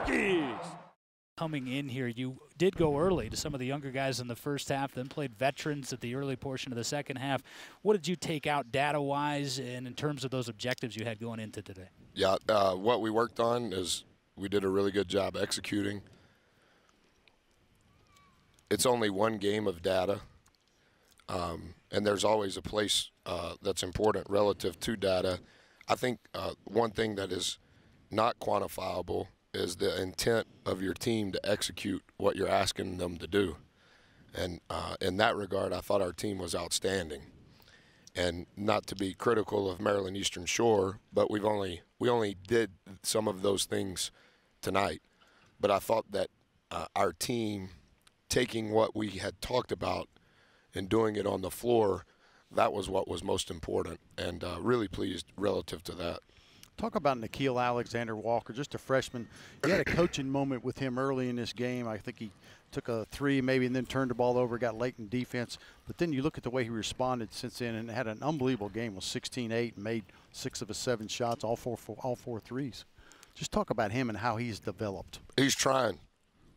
Rookies. Coming in here, you did go early to some of the younger guys in the first half, then played veterans at the early portion of the second half. What did you take out data-wise and in terms of those objectives you had going into today? Yeah, what we worked on is we did a really good job executing. It's only one game of data, and there's always a place that's important relative to data. I think one thing that is not quantifiable is the intent of your team to execute what you're asking them to do. And in that regard, I thought our team was outstanding. And not to be critical of Maryland Eastern Shore, but we only did some of those things tonight. But I thought that our team, taking what we had talked about and doing it on the floor, that was what was most important, and really pleased relative to that. Talk about Nikhil Alexander-Walker, just a freshman. You had a coaching moment with him early in this game. I think he took a three maybe and then turned the ball over, got late in defense. But then you look at the way he responded since then and had an unbelievable game with 16-8 and made 6 of his 7 shots, all four threes. Just talk about him and how he's developed. He's trying.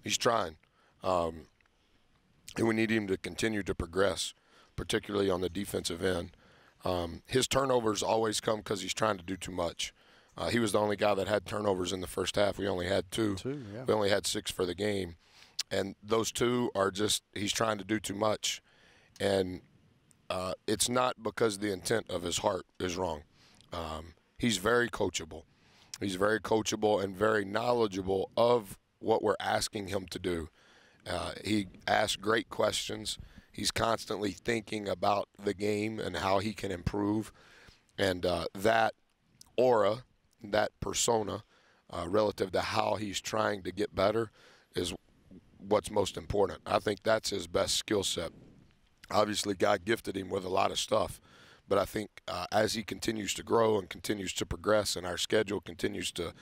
He's trying. And we need him to continue to progress, particularly on the defensive end. His turnovers always come because he's trying to do too much. He was the only guy that had turnovers in the first half. We only had 2. Yeah. We only had 6 for the game. And those 2 are just he's trying to do too much. And it's not because the intent of his heart is wrong. He's very coachable. He's very coachable and very knowledgeable of what we're asking him to do. He asks great questions. He's constantly thinking about the game and how he can improve. And that aura, that persona, relative to how he's trying to get better is what's most important. I think that's his best skill set. Obviously, God gifted him with a lot of stuff. But I think as he continues to grow and continues to progress and our schedule continues to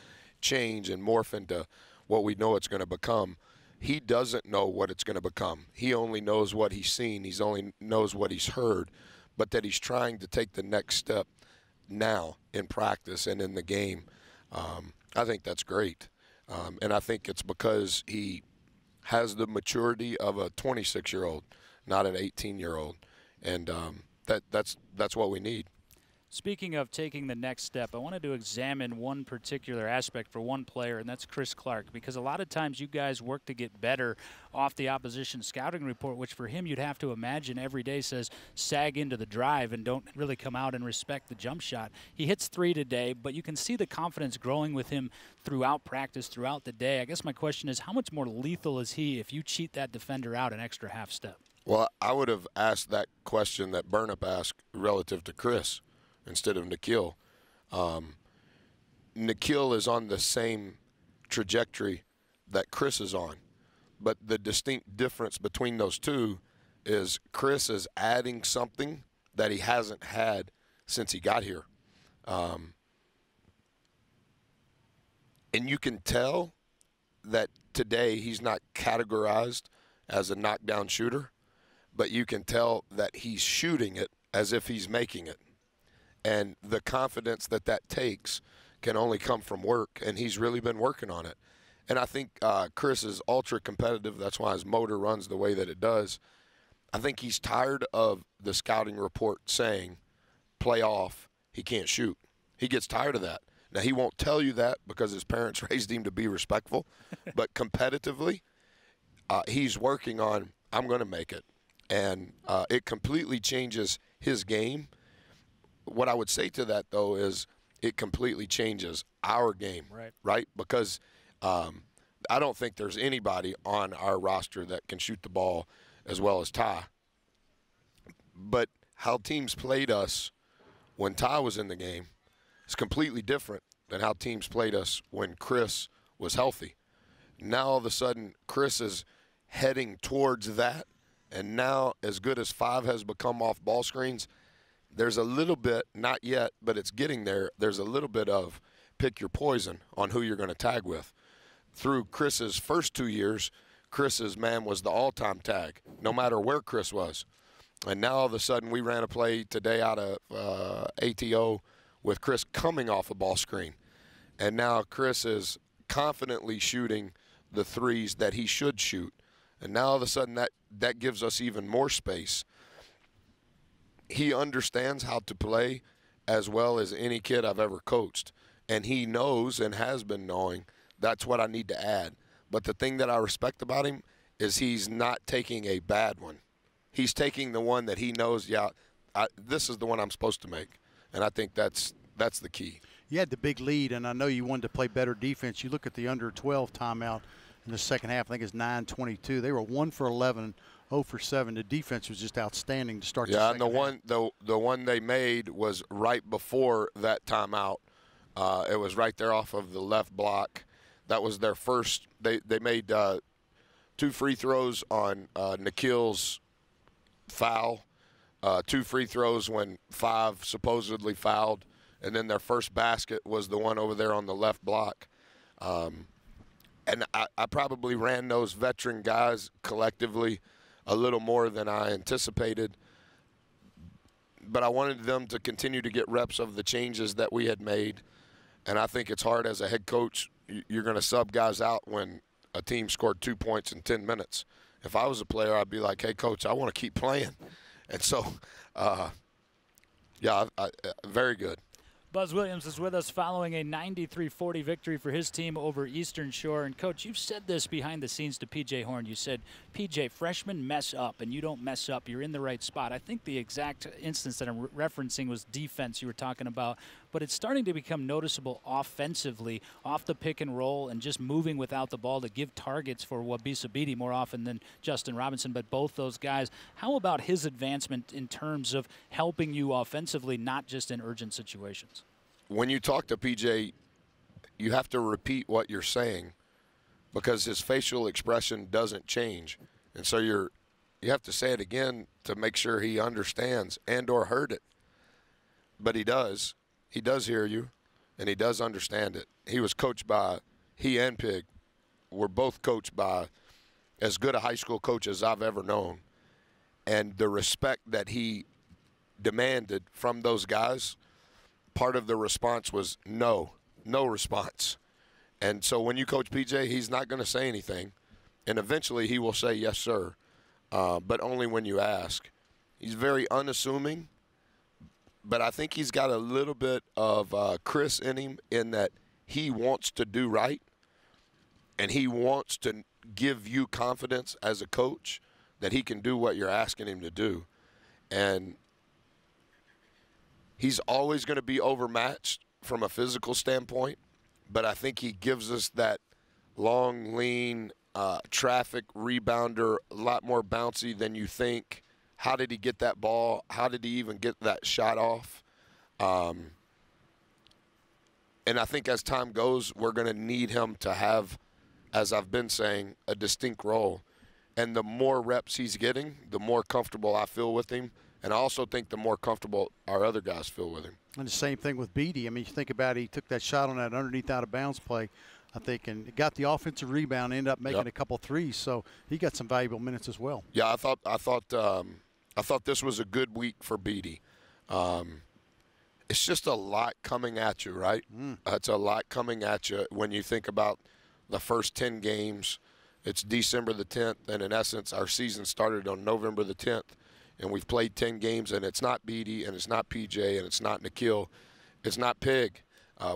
change and morph into what we know it's going to become, he doesn't know what it's going to become. He only knows what he's seen. He only knows what he's heard, but that he's trying to take the next step now in practice and in the game. I think that's great. And I think it's because he has the maturity of a 26-year-old, not an 18-year-old. And that's what we need. Speaking of taking the next step, I wanted to examine one particular aspect for one player, and that's Chris Clark, because a lot of times you guys work to get better off the opposition scouting report, which for him you'd have to imagine every day says sag into the drive and don't really come out and respect the jump shot. He hits 3 today, but you can see the confidence growing with him throughout practice, throughout the day. I guess my question is, how much more lethal is he if you cheat that defender out an extra half step? Well, I would have asked that question that Burnup asked relative to Chris instead of Nikhil. Nikhil is on the same trajectory that Chris is on, but the distinct difference between those two is Chris is adding something that he hasn't had since he got here. And you can tell that today he's not categorized as a knockdown shooter, but you can tell that he's shooting it as if he's making it. And the confidence that that takes can only come from work, and he's really been working on it. And I think Chris is ultra competitive. That's why his motor runs the way that it does. I think he's tired of the scouting report saying, play off, he can't shoot. He gets tired of that. Now, he won't tell you that because his parents raised him to be respectful, but competitively, he's working on, I'm going to make it. And it completely changes his game. What I would say to that, though, is it completely changes our game, right? Because I don't think there's anybody on our roster that can shoot the ball as well as Ty. But how teams played us when Ty was in the game is completely different than how teams played us when Chris was healthy. Now, all of a sudden, Chris is heading towards that, and now as good as 5 has become off ball screens, there's a little bit, not yet, but it's getting there, there's a little bit of pick your poison on who you're going to tag with. Through Chris's first 2 years, Chris's man was the all-time tag, no matter where Chris was. And now all of a sudden we ran a play today out of ATO with Chris coming off a ball screen. And now Chris is confidently shooting the threes that he should shoot. And now all of a sudden that gives us even more space. He understands how to play as well as any kid I've ever coached. And he knows and has been knowing that's what I need to add. But the thing that I respect about him is he's not taking a bad one. He's taking the one that he knows, this is the one I'm supposed to make. And I think that's the key. You had the big lead, and I know you wanted to play better defense. You look at the under 12 timeout in the second half. I think it's 9:22. They were 1 for 11, 0 for 7. The defense was just outstanding to start. Yeah, the second and the one they made was right before that timeout. It was right there off of the left block. That was their first. They made 2 free throws on Nikhil's foul, 2 free throws when 5 supposedly fouled, and then their first basket was the one over there on the left block. And I probably ran those veteran guys collectively a little more than I anticipated, but I wanted them to continue to get reps of the changes that we had made. And I think it's hard as a head coach. You're going to sub guys out when a team scored 2 points in 10 minutes. If I was a player, I'd be like, hey, coach, I want to keep playing. And so, very good. Buzz Williams is with us following a 93-40 victory for his team over Eastern Shore. And, Coach, you've said this behind the scenes to P.J. Horn. You said, P.J., freshmen mess up, and you don't mess up. You're in the right spot. I think the exact instance that I'm referencing was defense you were talking about. But it's starting to become noticeable offensively, off the pick and roll and just moving without the ball to give targets for Wabisa Beatty more often than Justin Robinson. But both those guys, how about his advancement in terms of helping you offensively, not just in urgent situations? When you talk to PJ, you have to repeat what you're saying because his facial expression doesn't change. And so you have to say it again to make sure he understands and or heard it. But he does. He does hear you, and he does understand it. He was coached by, he and Pig were both coached by as good a high school coach as I've ever known. And the respect that he demanded from those guys, part of the response was no response. And so when you coach PJ, he's not going to say anything. And eventually he will say, yes, sir, but only when you ask. He's very unassuming. But I think he's got a little bit of Chris in him in that he wants to do right, and he wants to give you confidence as a coach that he can do what you're asking him to do. And he's always going to be overmatched from a physical standpoint, but I think he gives us that long, lean, traffic rebounder, a lot more bouncy than you think. How did he get that ball? How did he even get that shot off? And I think as time goes, we're going to need him to have, as I've been saying, a distinct role. And the more reps he's getting, the more comfortable I feel with him. And I also think the more comfortable our other guys feel with him. And the same thing with Beatty. I mean, you think about it, he took that shot on that underneath out of bounds play, I think, and got the offensive rebound, ended up making a couple threes. So he got some valuable minutes as well. Yeah, I thought this was a good week for Beatty. It's just a lot coming at you, right? It's a lot coming at you when you think about the first 10 games. It's December the 10th, and in essence, our season started on November the 10th. And we've played 10 games, and it's not Beatty, and it's not PJ, and it's not Nikhil. It's not Pig.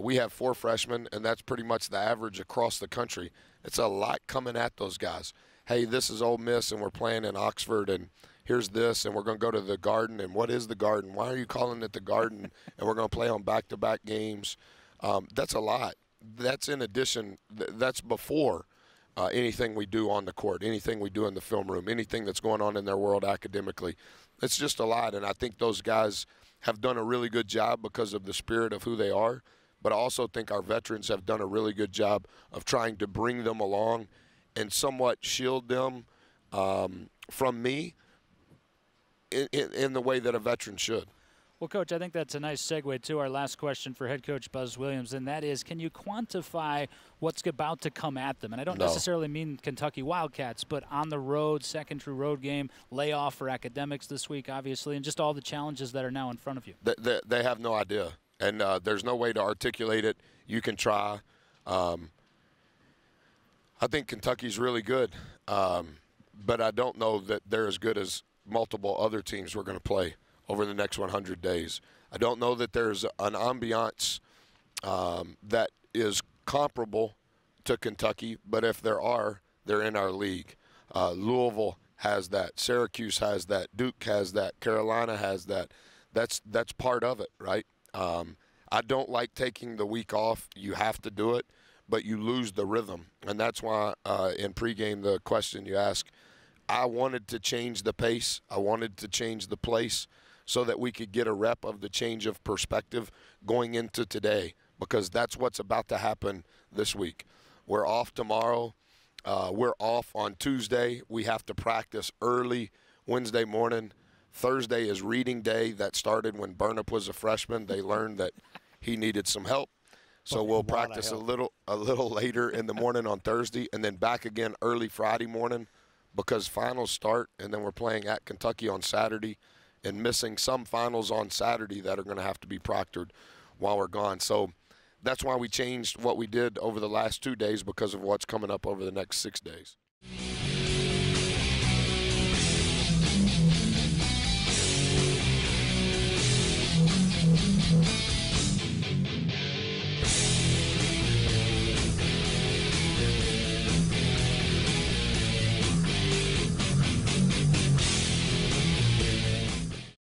We have 4 freshmen, and that's pretty much the average across the country. It's a lot coming at those guys. Hey, this is Ole Miss, and we're playing in Oxford, and here's this, and we're going to go to the Garden, and what is the Garden? Why are you calling it the Garden? And we're going to play on back-to-back games. That's a lot. That's in addition. That's before anything we do on the court, anything we do in the film room, anything that's going on in their world academically. It's just a lot, and I think those guys have done a really good job because of the spirit of who they are, but I also think our veterans have done a really good job of trying to bring them along and somewhat shield them from me in the way that a veteran should. Well, Coach, I think that's a nice segue to our last question for head coach Buzz Williams, and that is, can you quantify what's about to come at them? And I don't necessarily mean Kentucky Wildcats, but on the road, second true road game, layoff for academics this week, obviously, and just all the challenges that are now in front of you. They have no idea, and there's no way to articulate it. You can try. I think Kentucky's really good, but I don't know that they're as good as multiple other teams we're going to play over the next 100 days. I don't know that there's an ambiance that is comparable to Kentucky, but if there are, they're in our league. Louisville has that. Syracuse has that. Duke has that. Carolina has that. That's part of it, right? I don't like taking the week off. You have to do it, but you lose the rhythm. And that's why in pregame, the question you asked, I wanted to change the pace. I wanted to change the place so that we could get a rep of the change of perspective going into today, because that's what's about to happen this week. We're off tomorrow. We're off on Tuesday. We have to practice early Wednesday morning. Thursday is reading day. That started when Burnip was a freshman. They learned that he needed some help. So we'll practice a little later in the morning on Thursday, and then back again early Friday morning because finals start, and then we're playing at Kentucky on Saturday and missing some finals on Saturday that are going to have to be proctored while we're gone. So that's why we changed what we did over the last 2 days because of what's coming up over the next 6 days.